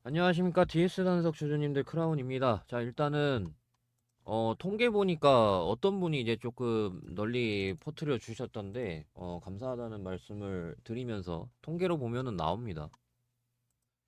안녕하십니까. DS 단석 주주님들 크라운입니다. 자, 일단은 통계 보니까 어떤 분이 이제 조금 널리 퍼뜨려 주셨던데 감사하다는 말씀을 드리면서 통계로 보면은 나옵니다.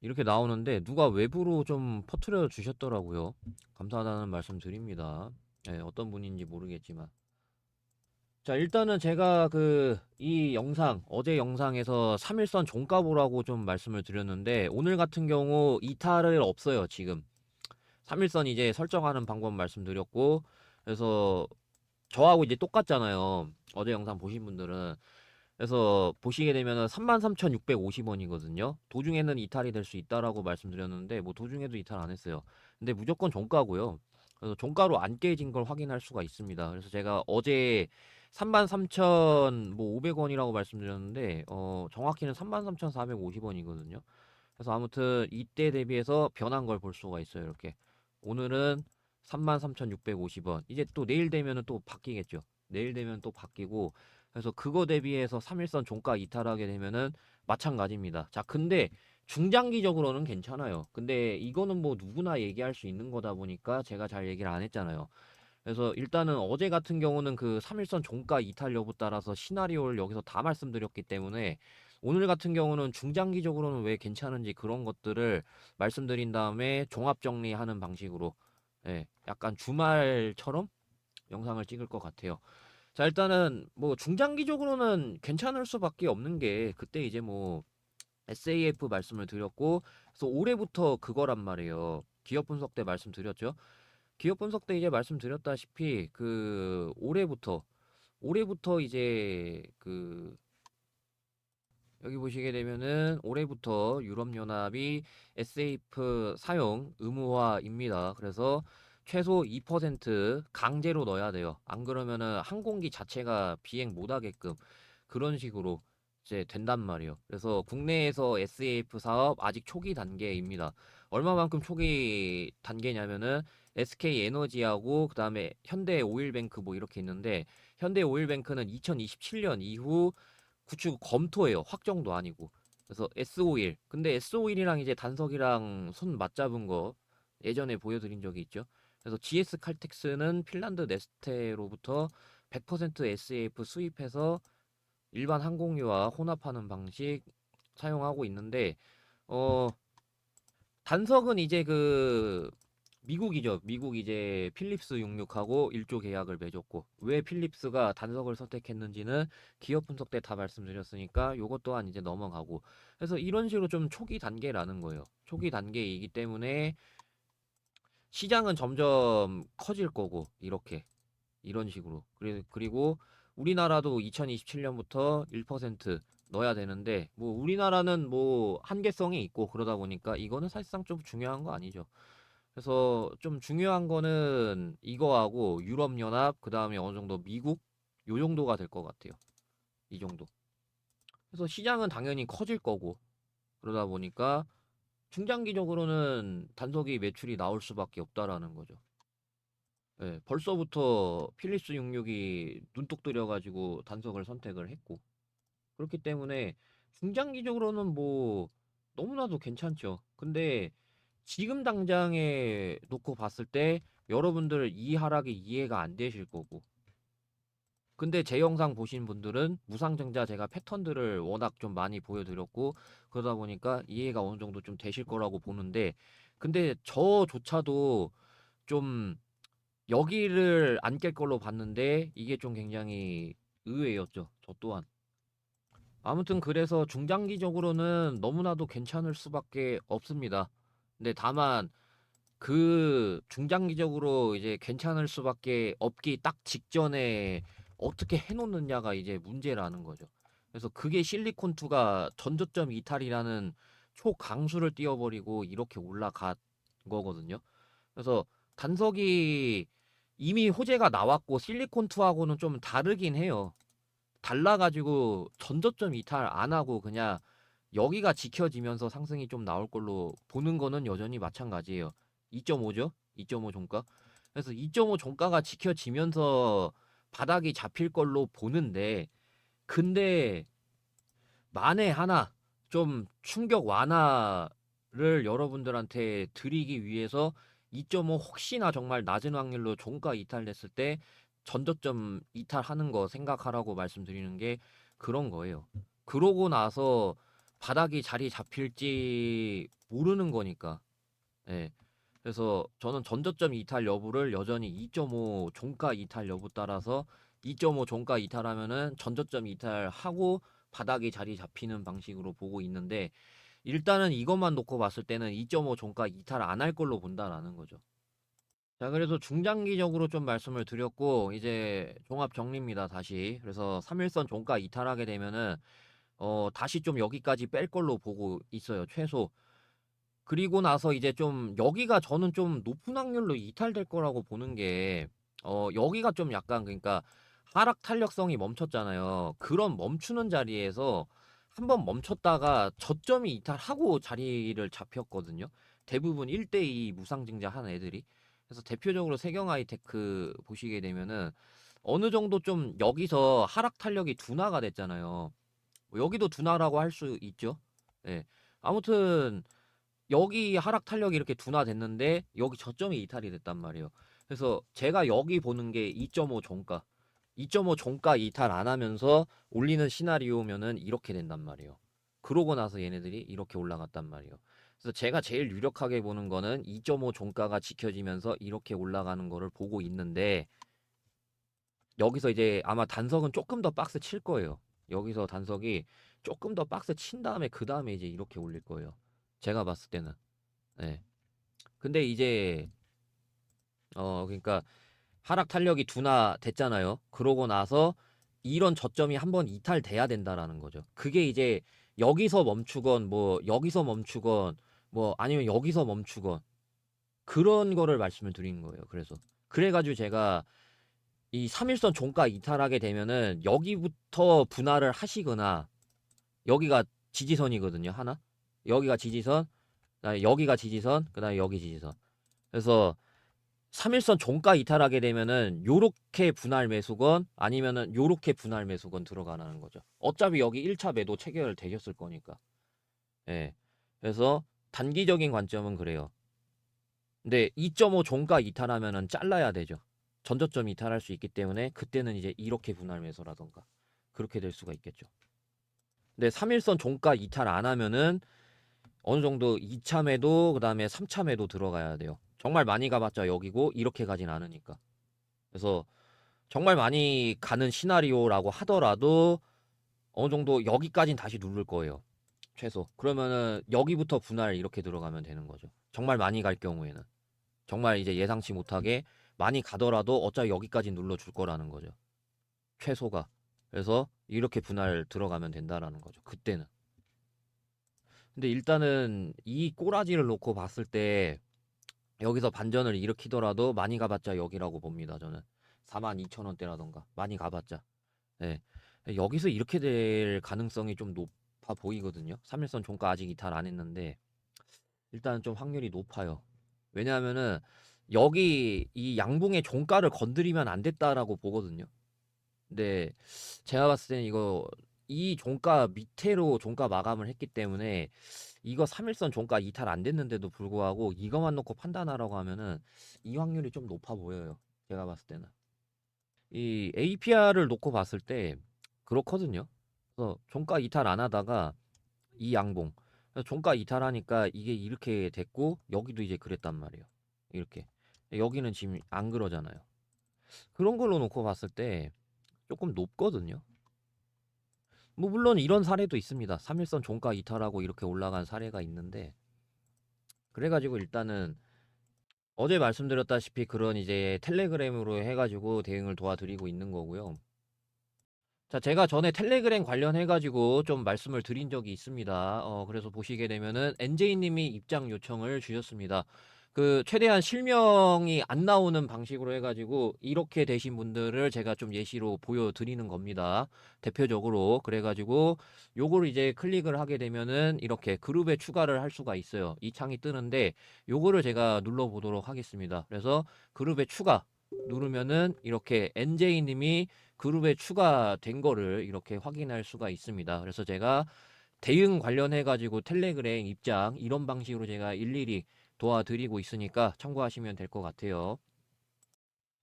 이렇게 나오는데 누가 외부로 좀 퍼뜨려 주셨더라고요. 감사하다는 말씀 드립니다. 예, 어떤 분인지 모르겠지만. 자, 일단은 제가 이 영상, 어제 영상에서 3일선 종가 보라고 좀 말씀을 드렸는데 오늘 같은 경우 이탈을 없어요, 지금. 3일선 이제 설정하는 방법 말씀드렸고, 그래서 저하고 이제 똑같잖아요. 어제 영상 보신 분들은. 그래서 보시게 되면은 33,650원이거든요. 도중에는 이탈이 될 수 있다라고 말씀드렸는데, 뭐 도중에도 이탈 안 했어요. 근데 무조건 종가고요. 그래서 종가로 안 깨진 걸 확인할 수가 있습니다. 그래서 제가 어제 33,500원이라고 말씀드렸는데, 정확히는 33,450원이거든요. 그래서 아무튼 이때 대비해서 변한 걸 볼 수가 있어요. 이렇게 오늘은 33,650원. 이제 또 내일 되면은 또 바뀌겠죠. 내일 되면 또 바뀌고, 그래서 그거 대비해서 3일선 종가 이탈하게 되면은 마찬가지입니다. 자, 근데 중장기적으로는 괜찮아요. 근데 이거는 뭐 누구나 얘기할 수 있는 거다 보니까 제가 잘 얘기를 안 했잖아요. 그래서 일단은 어제 같은 경우는 그 3일선 종가 이탈 여부 따라서 시나리오를 여기서 다 말씀드렸기 때문에 오늘 같은 경우는 중장기적으로는 왜 괜찮은지 그런 것들을 말씀드린 다음에 종합 정리하는 방식으로, 예, 약간 주말처럼 영상을 찍을 것 같아요. 자, 일단은 뭐 중장기적으로는 괜찮을 수밖에 없는 게 그때 이제 뭐 SAF 말씀을 드렸고, 그래서 올해부터 그거란 말이에요. 기업 분석 때 말씀드렸죠. 기업 분석 때 이제 말씀드렸다시피 올해부터 이제 여기 보시게 되면은 올해부터 유럽연합이 SAF 사용 의무화입니다. 그래서 최소 2% 강제로 넣어야 돼요. 안 그러면은 항공기 자체가 비행 못 하게끔 그런 식으로 이제 된단 말이에요. 그래서 국내에서 SAF 사업 아직 초기 단계입니다. 얼마만큼 초기 단계냐면은 SK 에너지하고 그다음에 현대 오일뱅크 뭐 이렇게 있는데, 현대 오일뱅크는 2027년 이후 구축 검토해요. 확정도 아니고. 그래서 S51. 근데 S51이랑 이제 단석이랑 손 맞잡은 거 예전에 보여드린 적이 있죠. 그래서 GS 칼텍스는 핀란드 네스테로부터 100% SAF 수입해서 일반 항공유와 혼합하는 방식 사용하고 있는데, 어 단석은 이제 미국이죠. 미국 이제 필립스 66하고 1조 계약을 맺었고, 왜 필립스가 단석을 선택했는지는 기업 분석 때 다 말씀드렸으니까 요것 또한 이제 넘어가고. 그래서 이런 식으로 좀 초기 단계라는 거예요. 초기 단계이기 때문에 시장은 점점 커질 거고, 이렇게 이런 식으로. 그리고 우리나라도 2027년부터 1% 넣어야 되는데, 뭐 우리나라는 뭐 한계성이 있고 그러다 보니까 이거는 사실상 좀 중요한 거 아니죠. 그래서 좀 중요한 거는 이거하고 유럽연합, 그 다음에 어느 정도 미국, 요 정도가 될 것 같아요. 이 정도. 그래서 시장은 당연히 커질 거고, 그러다 보니까 중장기적으로는 단석이 매출이 나올 수밖에 없다라는 거죠. 예, 벌써부터 필립스 66이 눈독 들여가지고 단석을 선택을 했고, 그렇기 때문에 중장기적으로는 뭐 너무나도 괜찮죠. 근데 지금 당장에 놓고 봤을 때 여러분들 이 하락이 이해가 안 되실 거고, 근데 제 영상 보신 분들은 무상증자 제가 패턴들을 워낙 좀 많이 보여드렸고 그러다 보니까 이해가 어느 정도 좀 되실 거라고 보는데, 근데 저조차도 좀 여기를 안 깰 걸로 봤는데 이게 좀 굉장히 의외였죠. 저 또한. 아무튼 그래서 중장기적으로는 너무나도 괜찮을 수밖에 없습니다. 근데 다만 중장기적으로 이제 괜찮을 수밖에 없기 딱 직전에 어떻게 해놓느냐가 이제 문제라는 거죠. 그래서 그게 실리콘2가 전저점 이탈이라는 초강수를 띄워버리고 이렇게 올라간 거거든요. 그래서 단석이 이미 호재가 나왔고 실리콘2하고는 좀 다르긴 해요. 달라가지고 전저점 이탈 안 하고 그냥 여기가 지켜지면서 상승이 좀 나올 걸로 보는 거는 여전히 마찬가지예요. 2.5죠? 2.5 종가. 그래서 2.5 종가가 지켜지면서 바닥이 잡힐 걸로 보는데, 근데 만에 하나 좀 충격 완화를 여러분들한테 드리기 위해서 2.5 혹시나 정말 낮은 확률로 종가 이탈됐을 때 전저점 이탈하는 거 생각하라고 말씀드리는 게 그런 거예요. 그러고 나서 바닥이 자리 잡힐지 모르는 거니까. 예. 그래서 저는 전저점 이탈 여부를 여전히 2.5 종가 이탈 여부 따라서 2.5 종가 이탈하면은 전저점 이탈하고 바닥이 자리 잡히는 방식으로 보고 있는데 일단은 이것만 놓고 봤을 때는 2.5 종가 이탈 안 할 걸로 본다라는 거죠. 자, 그래서 중장기적으로 좀 말씀을 드렸고 이제 종합 정리입니다. 다시. 그래서 3일선 종가 이탈하게 되면은 다시 좀 여기까지 뺄 걸로 보고 있어요. 최소. 그리고 나서 이제 좀 여기가 저는 좀 높은 확률로 이탈될 거라고 보는 게 여기가 좀 약간 그러니까 하락 탄력성이 멈췄잖아요. 그런 멈추는 자리에서 한번 멈췄다가 저점이 이탈하고 자리를 잡혔거든요. 대부분 1대2 무상증자 한 애들이. 그래서 대표적으로 세경 하이테크 보시게 되면은 어느 정도 좀 여기서 하락 탄력이 둔화가 됐잖아요. 뭐 여기도 둔화라고 할 수 있죠. 네. 아무튼 여기 하락 탄력이 이렇게 둔화됐는데 여기 저점이 이탈이 됐단 말이에요. 그래서 제가 여기 보는 게 2.5 종가. 2.5 종가 이탈 안 하면서 올리는 시나리오면은 이렇게 된단 말이에요. 그러고 나서 얘네들이 이렇게 올라갔단 말이에요. 그래서 제가 제일 유력하게 보는 거는 2.5 종가가 지켜지면서 이렇게 올라가는 거를 보고 있는데 여기서 이제 아마 단석은 조금 더 박스 칠 거예요. 여기서 단석이 조금 더 박스 친 다음에 그 다음에 이제 이렇게 올릴 거예요. 제가 봤을 때는. 네. 근데 이제 그러니까 하락 탄력이 둔화됐잖아요. 그러고 나서 이런 저점이 한번 이탈돼야 된다라는 거죠. 그게 이제 여기서 멈추건 뭐 여기서 멈추건 뭐 아니면 여기서 멈추건 그런 거를 말씀을 드린 거예요. 그래서 그래가지고 제가 이 3일선 종가 이탈하게 되면은 여기부터 분할을 하시거나 여기가 지지선이거든요. 하나 여기가 지지선, 그다음에 여기가 지지선, 그다음에 여기 지지선. 그래서 3일선 종가 이탈하게 되면은 요렇게 분할 매수건 아니면은 요렇게 분할 매수건 들어가라는 거죠. 어차피 여기 1차 매도 체결 되셨을 거니까. 예. 그래서 단기적인 관점은 그래요. 근데 2.5 종가 이탈하면은 잘라야 되죠. 전저점 이탈할 수 있기 때문에 그때는 이제 이렇게 분할 매수라던가 그렇게 될 수가 있겠죠. 근데 3일선 종가 이탈 안 하면은 어느 정도 2차 매도 그다음에 3차 매도 들어가야 돼요. 정말 많이 가봤자 여기고 이렇게 가진 않으니까. 그래서 정말 많이 가는 시나리오라고 하더라도 어느 정도 여기까진 다시 누를 거예요. 최소. 그러면은 여기부터 분할 이렇게 들어가면 되는 거죠. 정말 많이 갈 경우에는. 정말 이제 예상치 못하게 많이 가더라도 어차피 여기까지 눌러줄 거라는 거죠. 최소가. 그래서 이렇게 분할 들어가면 된다라는 거죠. 그때는. 근데 일단은 이 꼬라지를 놓고 봤을 때 여기서 반전을 일으키더라도 많이 가봤자 여기라고 봅니다. 저는 42,000원대라던가 많이 가봤자. 네. 여기서 이렇게 될 가능성이 좀 높아 보이거든요. 3일선 종가 아직 이탈 안 했는데 일단은 좀 확률이 높아요. 왜냐하면은 여기 이 양봉의 종가를 건드리면 안 됐다라고 보거든요. 근데 제가 봤을 때는 이거 이 종가 밑으로 종가 마감을 했기 때문에 이거 3일선 종가 이탈 안 됐는데도 불구하고 이거만 놓고 판단하라고 하면은 이 확률이 좀 높아 보여요. 제가 봤을 때는. 이 APR을 놓고 봤을 때 그렇거든요. 그래서 종가 이탈 안 하다가 이 양봉. 그래서 종가 이탈하니까 이게 이렇게 됐고 여기도 이제 그랬단 말이에요. 이렇게. 여기는 지금 안 그러잖아요. 그런 걸로 놓고 봤을 때 조금 높거든요. 뭐 물론 이런 사례도 있습니다. 3일선 종가 이탈하고 이렇게 올라간 사례가 있는데 그래가지고 일단은 어제 말씀드렸다시피 그런 이제 텔레그램으로 해가지고 대응을 도와드리고 있는 거고요. 자, 제가 전에 텔레그램 관련해가지고 좀 말씀을 드린 적이 있습니다. 그래서 보시게 되면은 NJ님이 입장 요청을 주셨습니다. 그 최대한 실명이 안 나오는 방식으로 해가지고 이렇게 되신 분들을 제가 좀 예시로 보여드리는 겁니다. 대표적으로 그래가지고 요거를 이제 클릭을 하게 되면은 이렇게 그룹에 추가를 할 수가 있어요. 이 창이 뜨는데 요거를 제가 눌러보도록 하겠습니다. 그래서 그룹에 추가 누르면은 이렇게 NJ님이 그룹에 추가된 거를 이렇게 확인할 수가 있습니다. 그래서 제가 대응 관련해 가지고 텔레그램 입장 이런 방식으로 제가 일일이 도와드리고 있으니까 참고하시면 될 것 같아요.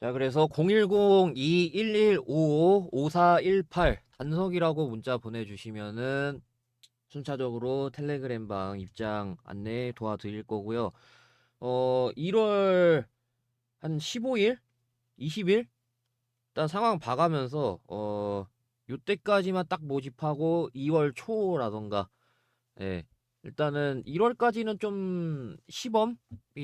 자, 그래서 010-2115-5418 단석이라고 문자 보내주시면은 순차적으로 텔레그램 방 입장 안내 도와드릴 거고요. 1월 한 15일? 20일? 일단 상황 봐가면서 요때까지만 딱 모집하고 2월 초라던가, 예, 일단은 1월까지는 좀 시범이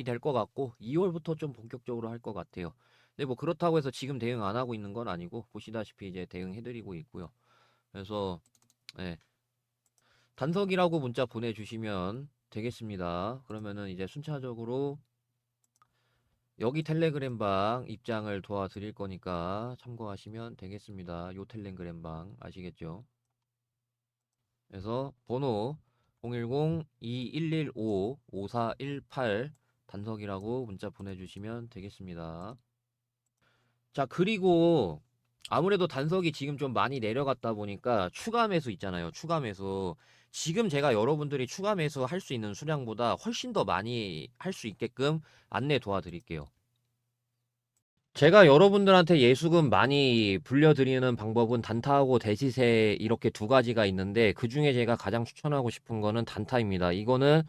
될 것 같고 2월부터 좀 본격적으로 할 것 같아요. 근데 뭐 그렇다고 해서 지금 대응 안 하고 있는 건 아니고 보시다시피 이제 대응해드리고 있고요. 그래서 예, 단석이라고 문자 보내주시면 되겠습니다. 그러면은 이제 순차적으로 여기 텔레그램 방 입장을 도와드릴 거니까 참고하시면 되겠습니다. 요 텔레그램 방 아시겠죠? 그래서 번호 010-2115-5418 단석이라고 문자 보내주시면 되겠습니다. 자, 그리고 아무래도 단석이 지금 좀 많이 내려갔다 보니까 추가 매수 있잖아요. 추가 매수. 지금 제가 여러분들이 추가 매수 할 수 있는 수량보다 훨씬 더 많이 할 수 있게끔 안내 도와드릴게요. 제가 여러분들한테 예수금 많이 불려드리는 방법은 단타하고 대시세 이렇게 두 가지가 있는데 그 중에 제가 가장 추천하고 싶은 거는 단타입니다. 이거는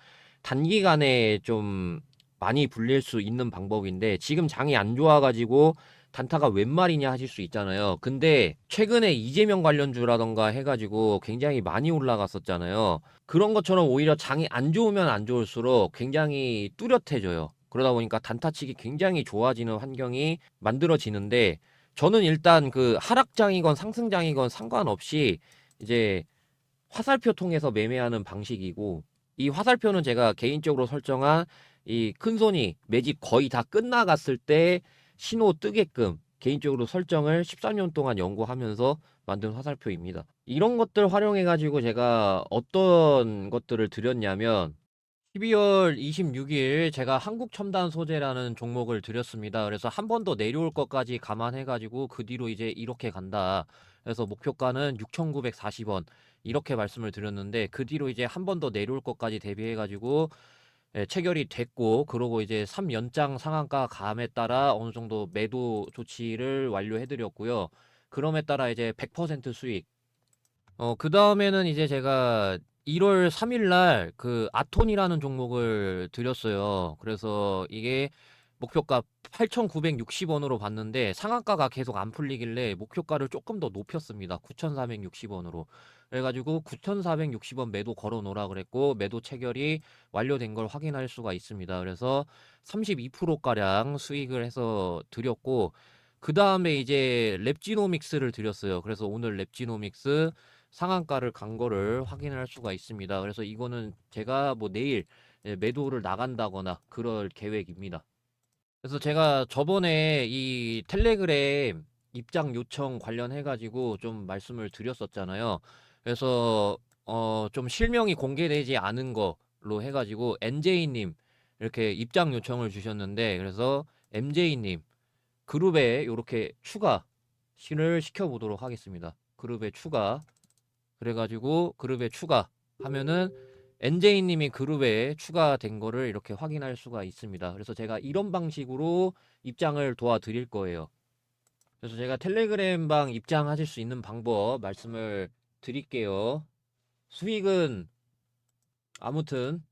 단기간에 좀 많이 불릴 수 있는 방법인데 지금 장이 안 좋아가지고 단타가 웬 말이냐 하실 수 있잖아요. 근데 최근에 이재명 관련주라던가 해가지고 굉장히 많이 올라갔었잖아요. 그런 것처럼 오히려 장이 안 좋으면 안 좋을수록 굉장히 뚜렷해져요. 그러다 보니까 단타치기 굉장히 좋아지는 환경이 만들어지는데 저는 일단 그 하락장이건 상승장이건 상관없이 이제 화살표 통해서 매매하는 방식이고 이 화살표는 제가 개인적으로 설정한 이 큰손이 매집 거의 다 끝나갔을 때 신호 뜨게끔 개인적으로 설정을 13년 동안 연구하면서 만든 화살표입니다. 이런 것들 활용해 가지고 제가 어떤 것들을 드렸냐면 12월 26일 제가 한국첨단 소재라는 종목을 드렸습니다. 그래서 한 번 더 내려올 것까지 감안해가지고 그 뒤로 이제 이렇게 간다. 그래서 목표가는 6,940원 이렇게 말씀을 드렸는데 그 뒤로 이제 한 번 더 내려올 것까지 대비해가지고 예, 체결이 됐고 그러고 이제 3연장 상한가 감에 따라 어느 정도 매도 조치를 완료해드렸고요. 그럼에 따라 이제 100% 수익. 그 다음에는 이제 제가 1월 3일 날 그 아톤이라는 종목을 드렸어요. 그래서 이게 목표가 8,960원으로 봤는데 상한가가 계속 안 풀리길래 목표가를 조금 더 높였습니다. 9,460원으로. 그래가지고 9,460원 매도 걸어 놓으라 그랬고 매도 체결이 완료된 걸 확인할 수가 있습니다. 그래서 32%가량 수익을 해서 드렸고 그 다음에 이제 랩지노믹스를 드렸어요. 그래서 오늘 랩지노믹스 상한가를 간 거를 확인할 수가 있습니다. 그래서 이거는 제가 뭐 내일 매도를 나간다거나 그럴 계획입니다. 그래서 제가 저번에 이 텔레그램 입장 요청 관련해 가지고 좀 말씀을 드렸었잖아요. 그래서 좀 실명이 공개되지 않은 걸로 해 가지고 NJ님 이렇게 입장 요청을 주셨는데 그래서 MJ님 그룹에 이렇게 추가를 시켜보도록 하겠습니다. 그룹에 추가. 그래가지고 그룹에 추가하면은 NJ님이 그룹에 추가된 거를 이렇게 확인할 수가 있습니다. 그래서 제가 이런 방식으로 입장을 도와드릴 거예요. 그래서 제가 텔레그램 방 입장하실 수 있는 방법 말씀을 드릴게요. 수익은 아무튼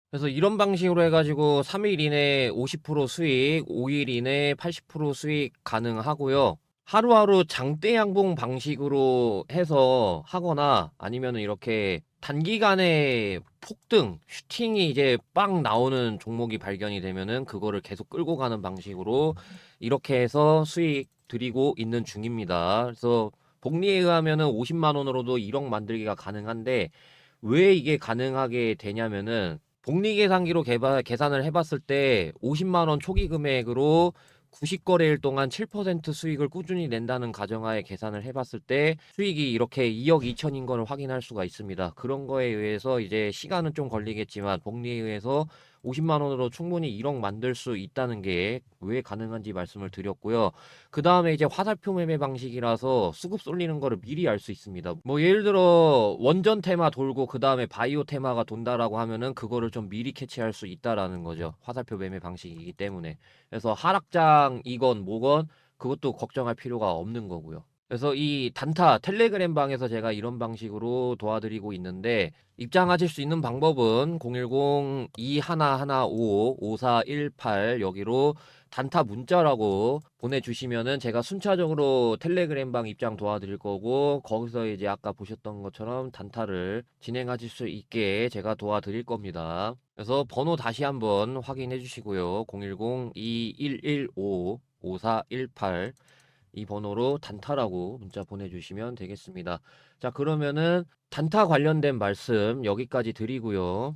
그래서 이런 방식으로 해가지고 3일 이내 50% 수익, 5일 이내 80% 수익 가능하고요. 하루하루 장대 양봉 방식으로 해서 하거나 아니면 이렇게 단기간에 폭등, 슈팅이 이제 빵 나오는 종목이 발견이 되면은 그거를 계속 끌고 가는 방식으로 이렇게 해서 수익 드리고 있는 중입니다. 그래서 복리에 의하면은 50만 원으로도 1억 만들기가 가능한데 왜 이게 가능하게 되냐면은 복리 계산기로 계산을 해봤을 때 50만 원 초기 금액으로 90거래일 동안 7% 수익을 꾸준히 낸다는 가정하에 계산을 해봤을 때 수익이 이렇게 2억 2천인 걸 확인할 수가 있습니다. 그런 거에 의해서 이제 시간은 좀 걸리겠지만 복리에 의해서 50만 원으로 충분히 1억 만들 수 있다는 게 왜 가능한지 말씀을 드렸고요. 그 다음에 이제 화살표 매매 방식이라서 수급 쏠리는 거를 미리 알 수 있습니다. 뭐 예를 들어 원전 테마 돌고 그 다음에 바이오 테마가 돈다라고 하면은 그거를 좀 미리 캐치할 수 있다라는 거죠. 화살표 매매 방식이기 때문에. 그래서 하락장이건 뭐건 그것도 걱정할 필요가 없는 거고요. 그래서 이 단타 텔레그램 방에서 제가 이런 방식으로 도와드리고 있는데 입장하실 수 있는 방법은 010-2115-5418 여기로 단타 문자라고 보내주시면은 제가 순차적으로 텔레그램 방 입장 도와드릴 거고 거기서 이제 아까 보셨던 것처럼 단타를 진행하실 수 있게 제가 도와드릴 겁니다. 그래서 번호 다시 한번 확인해 주시고요. 010-2115-5418 이 번호로 단타라고 문자 보내주시면 되겠습니다. 자, 그러면은 단타 관련된 말씀 여기까지 드리고요.